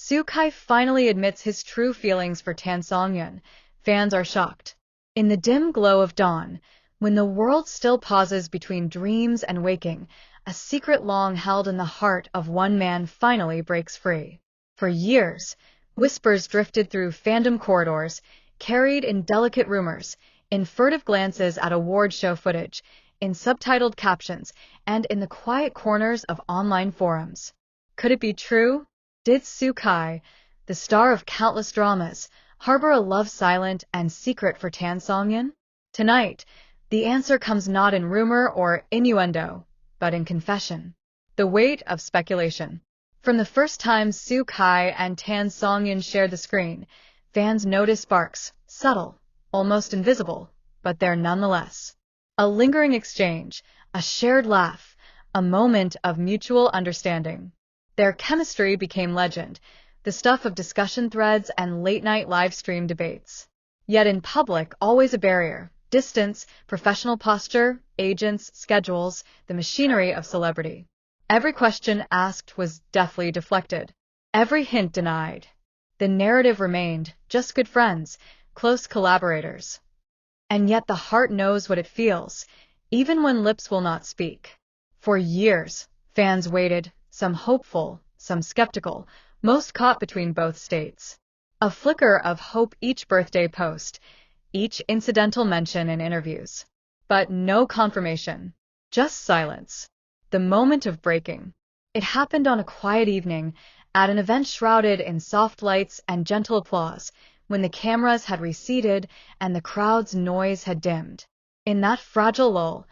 Kai finally admits his true feelings for Tan Songyun. Fans are shocked. In the dim glow of dawn, when the world still pauses between dreams and waking, a secret long held in the heart of one man finally breaks free. For years, whispers drifted through fandom corridors, carried in delicate rumors, in furtive glances at award show footage, in subtitled captions, and in the quiet corners of online forums. Could it be true? Did Kai, the star of countless dramas, harbor a love silent and secret for Tan Songyun? Tonight, the answer comes not in rumor or innuendo, but in confession. The weight of speculation. From the first time Kai and Tan Songyun shared the screen, fans noticed sparks, subtle, almost invisible, but there nonetheless. A lingering exchange, a shared laugh, a moment of mutual understanding. Their chemistry became legend, the stuff of discussion threads and late-night live-stream debates. Yet in public, always a barrier. Distance, professional posture, agents, schedules, the machinery of celebrity. Every question asked was deftly deflected. Every hint denied. The narrative remained, just good friends, close collaborators. And yet the heart knows what it feels, even when lips will not speak. For years, fans waited, some hopeful, some skeptical, most caught between both states. A flicker of hope each birthday post, each incidental mention in interviews. But no confirmation, just silence. The moment of breaking. It happened on a quiet evening, at an event shrouded in soft lights and gentle applause, when the cameras had receded and the crowd's noise had dimmed. In that fragile lull,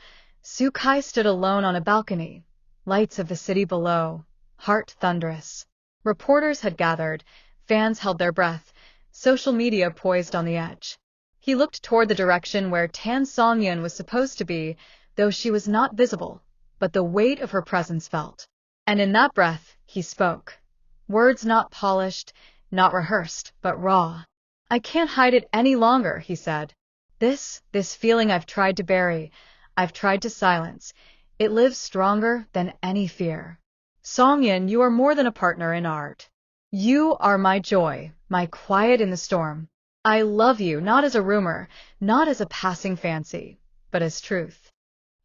Kai stood alone on a balcony, lights of the city below, heart thunderous. Reporters had gathered, fans held their breath, social media poised on the edge. He looked toward the direction where Tan Songyun was supposed to be, though she was not visible, but the weight of her presence felt. And in that breath, he spoke. Words not polished, not rehearsed, but raw. I can't hide it any longer, he said. This feeling I've tried to bury, I've tried to silence. It lives stronger than any fear. Songyun, you are more than a partner in art. You are my joy, my quiet in the storm. I love you not as a rumor, not as a passing fancy, but as truth.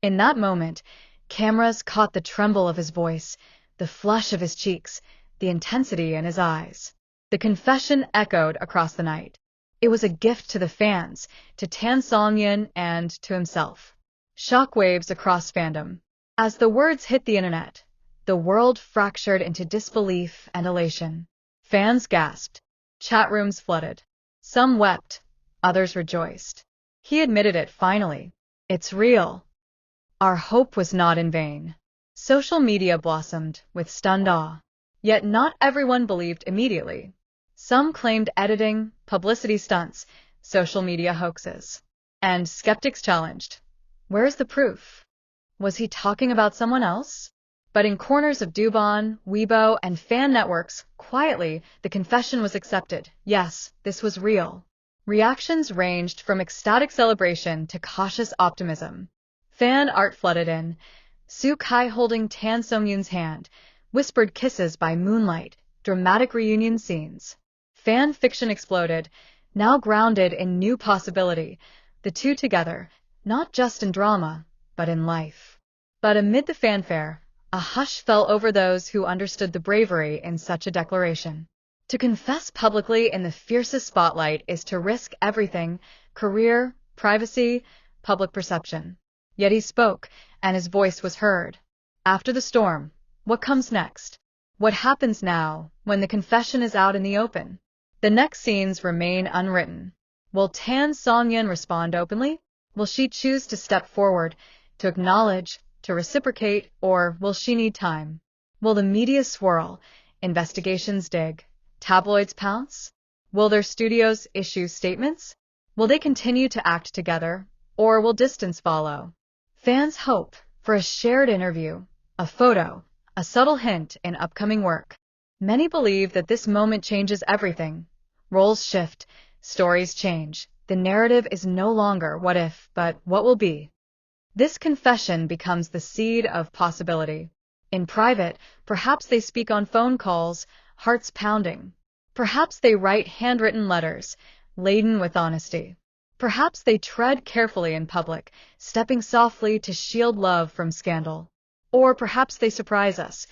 In that moment, cameras caught the tremble of his voice, the flush of his cheeks, the intensity in his eyes. The confession echoed across the night. It was a gift to the fans, to Tan Songyun, and to himself. Shockwaves across fandom. As the words hit the internet, the world fractured into disbelief and elation. Fans gasped. Chat rooms flooded. Some wept, others rejoiced. He admitted it finally. It's real. Our hope was not in vain. Social media blossomed with stunned awe. Yet not everyone believed immediately. Some claimed editing, publicity stunts, social media hoaxes. And skeptics challenged. Where's the proof? Was he talking about someone else? But in corners of Dubon, Weibo, and fan networks, quietly, the confession was accepted. Yes, this was real. Reactions ranged from ecstatic celebration to cautious optimism. Fan art flooded in. Kai holding Tan Songyun's hand, whispered kisses by moonlight, dramatic reunion scenes. Fan fiction exploded, now grounded in new possibility, the two together, not just in drama, but in life. But amid the fanfare, a hush fell over those who understood the bravery in such a declaration. To confess publicly in the fiercest spotlight is to risk everything: career, privacy, public perception. Yet he spoke, and his voice was heard. After the storm, what comes next? What happens now, when the confession is out in the open? The next scenes remain unwritten. Will Tan Songyun respond openly? Will she choose to step forward, to acknowledge, to reciprocate, or will she need time? Will the media swirl, investigations dig, tabloids pounce? Will their studios issue statements? Will they continue to act together, or will distance follow? Fans hope for a shared interview, a photo, a subtle hint in upcoming work. Many believe that this moment changes everything. Roles shift, stories change. The narrative is no longer what if, but what will be. This confession becomes the seed of possibility. In private, perhaps they speak on phone calls, hearts pounding. Perhaps they write handwritten letters, laden with honesty. Perhaps they tread carefully in public, stepping softly to shield love from scandal. Or perhaps they surprise us,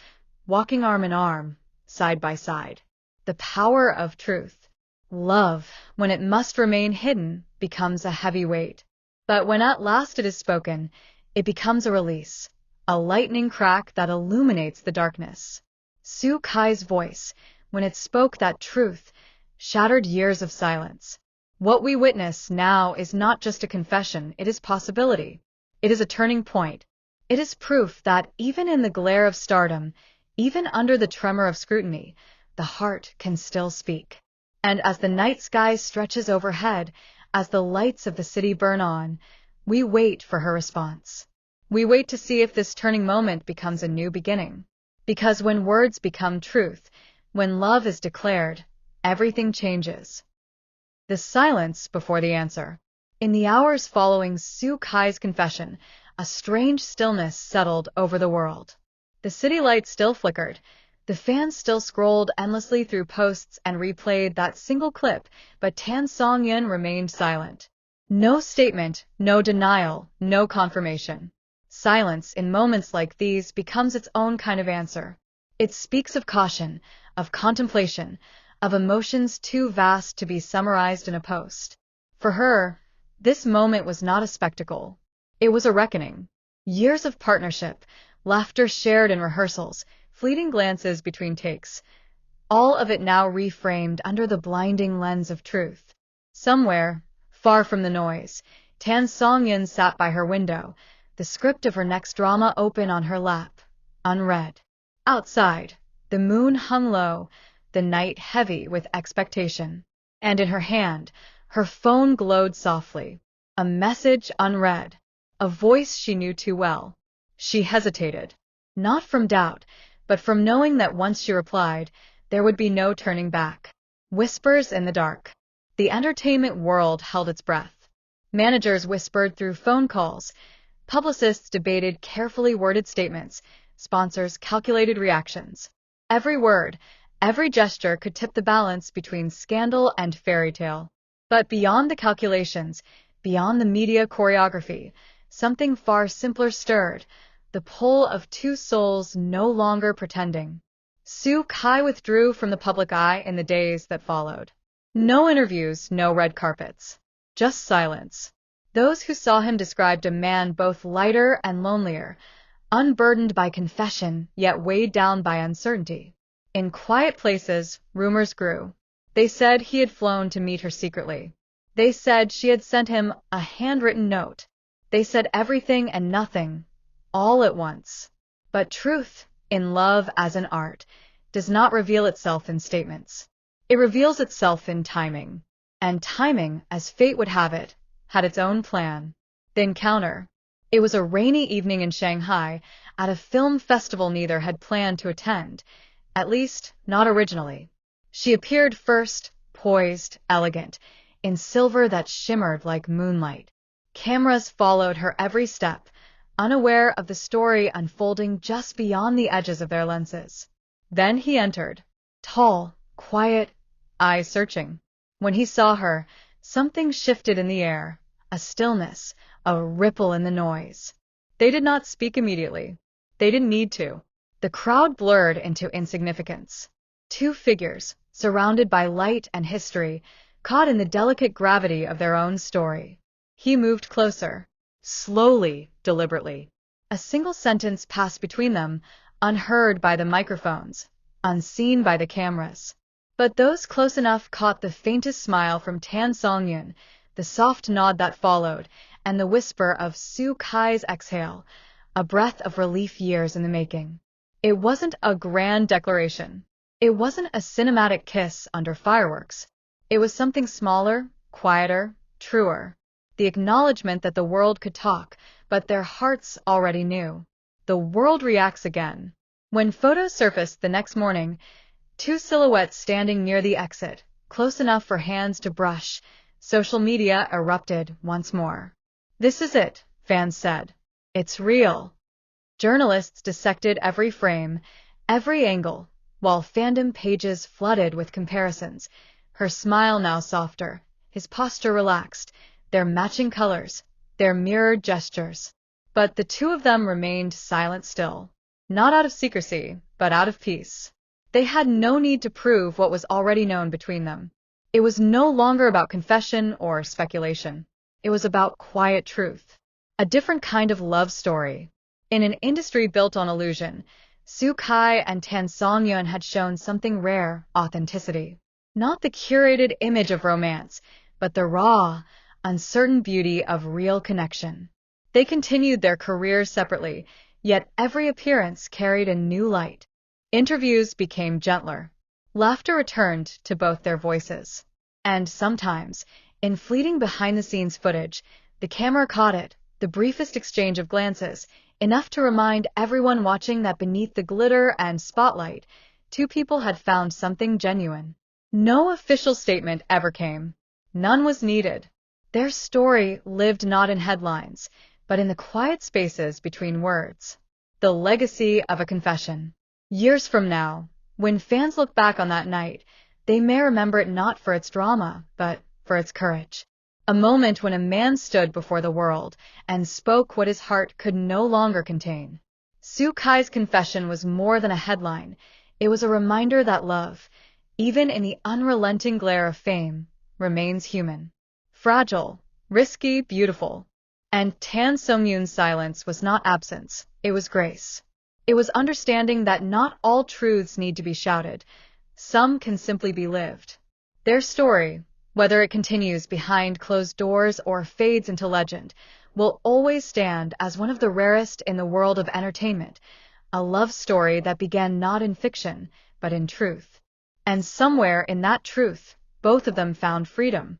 walking arm in arm, side by side. The power of truth. Love, when it must remain hidden, becomes a heavy weight. But when at last it is spoken, it becomes a release, a lightning crack that illuminates the darkness. Su Kai's voice, when it spoke that truth, shattered years of silence. What we witness now is not just a confession, it is possibility. It is a turning point. It is proof that even in the glare of stardom, even under the tremor of scrutiny, the heart can still speak. And as the night sky stretches overhead, as the lights of the city burn on, we wait for her response. We wait to see if this turning moment becomes a new beginning. Because when words become truth, when love is declared, everything changes. The silence before the answer. In the hours following Su Kai's confession, a strange stillness settled over the world. The city lights still flickered. The fans still scrolled endlessly through posts and replayed that single clip, but Tan Songyun remained silent. No statement, no denial, no confirmation. Silence in moments like these becomes its own kind of answer. It speaks of caution, of contemplation, of emotions too vast to be summarized in a post. For her, this moment was not a spectacle. It was a reckoning. Years of partnership, laughter shared in rehearsals, fleeting glances between takes, all of it now reframed under the blinding lens of truth. Somewhere, far from the noise, Tan Songyun sat by her window, the script of her next drama open on her lap, unread. Outside, the moon hung low, the night heavy with expectation. And in her hand, her phone glowed softly. A message unread. A voice she knew too well. She hesitated. Not from doubt, but from knowing that once she replied, there would be no turning back. Whispers in the dark. The entertainment world held its breath. Managers whispered through phone calls. Publicists debated carefully worded statements. Sponsors calculated reactions. Every word, every gesture could tip the balance between scandal and fairy tale. But beyond the calculations, beyond the media choreography, something far simpler stirred, the pull of two souls no longer pretending. Su Kai withdrew from the public eye in the days that followed. No interviews, no red carpets. Just silence. Those who saw him described a man both lighter and lonelier, unburdened by confession, yet weighed down by uncertainty. In quiet places, rumors grew. They said he had flown to meet her secretly. They said she had sent him a handwritten note. They said everything and nothing, all at once. But truth, in love as in art, does not reveal itself in statements. It reveals itself in timing. And timing, as fate would have it, had its own plan. The encounter. It was a rainy evening in Shanghai, at a film festival neither had planned to attend. At least, not originally. She appeared first, poised, elegant, in silver that shimmered like moonlight. Cameras followed her every step, unaware of the story unfolding just beyond the edges of their lenses. Then he entered, tall, quiet, eyes searching. When he saw her, something shifted in the air, a stillness, a ripple in the noise. They did not speak immediately. They didn't need to. The crowd blurred into insignificance. Two figures, surrounded by light and history, caught in the delicate gravity of their own story. He moved closer, slowly, deliberately. A single sentence passed between them, unheard by the microphones, unseen by the cameras. But those close enough caught the faintest smile from Tan Songyun, the soft nod that followed, and the whisper of Su Kai's exhale, a breath of relief years in the making. It wasn't a grand declaration. It wasn't a cinematic kiss under fireworks. It was something smaller, quieter, truer. The acknowledgement that the world could talk, but their hearts already knew. The world reacts again. When photos surfaced the next morning, two silhouettes standing near the exit, close enough for hands to brush, social media erupted once more. This is it, fans said. It's real. Journalists dissected every frame, every angle, while fandom pages flooded with comparisons. Her smile now softer, his posture relaxed, their matching colors, their mirrored gestures. But the two of them remained silent still, not out of secrecy, but out of peace. They had no need to prove what was already known between them. It was no longer about confession or speculation. It was about quiet truth. A different kind of love story. In an industry built on illusion, Su Kai and Tan Songyun had shown something rare: authenticity. Not the curated image of romance, but the raw, uncertain beauty of real connection. They continued their careers separately, yet every appearance carried a new light. Interviews became gentler. Laughter returned to both their voices. And sometimes, in fleeting behind-the-scenes footage, the camera caught it, the briefest exchange of glances, enough to remind everyone watching that beneath the glitter and spotlight, two people had found something genuine. No official statement ever came. None was needed. Their story lived not in headlines, but in the quiet spaces between words. The legacy of a confession. Years from now, when fans look back on that night, they may remember it not for its drama, but for its courage. A moment when a man stood before the world and spoke what his heart could no longer contain. Su Kai's confession was more than a headline. It was a reminder that love, even in the unrelenting glare of fame, remains human. Fragile, risky, beautiful. And Tan Songyun's silence was not absence, it was grace. It was understanding that not all truths need to be shouted. Some can simply be lived. Their story, whether it continues behind closed doors or fades into legend, will always stand as one of the rarest in the world of entertainment, a love story that began not in fiction, but in truth. And somewhere in that truth, both of them found freedom.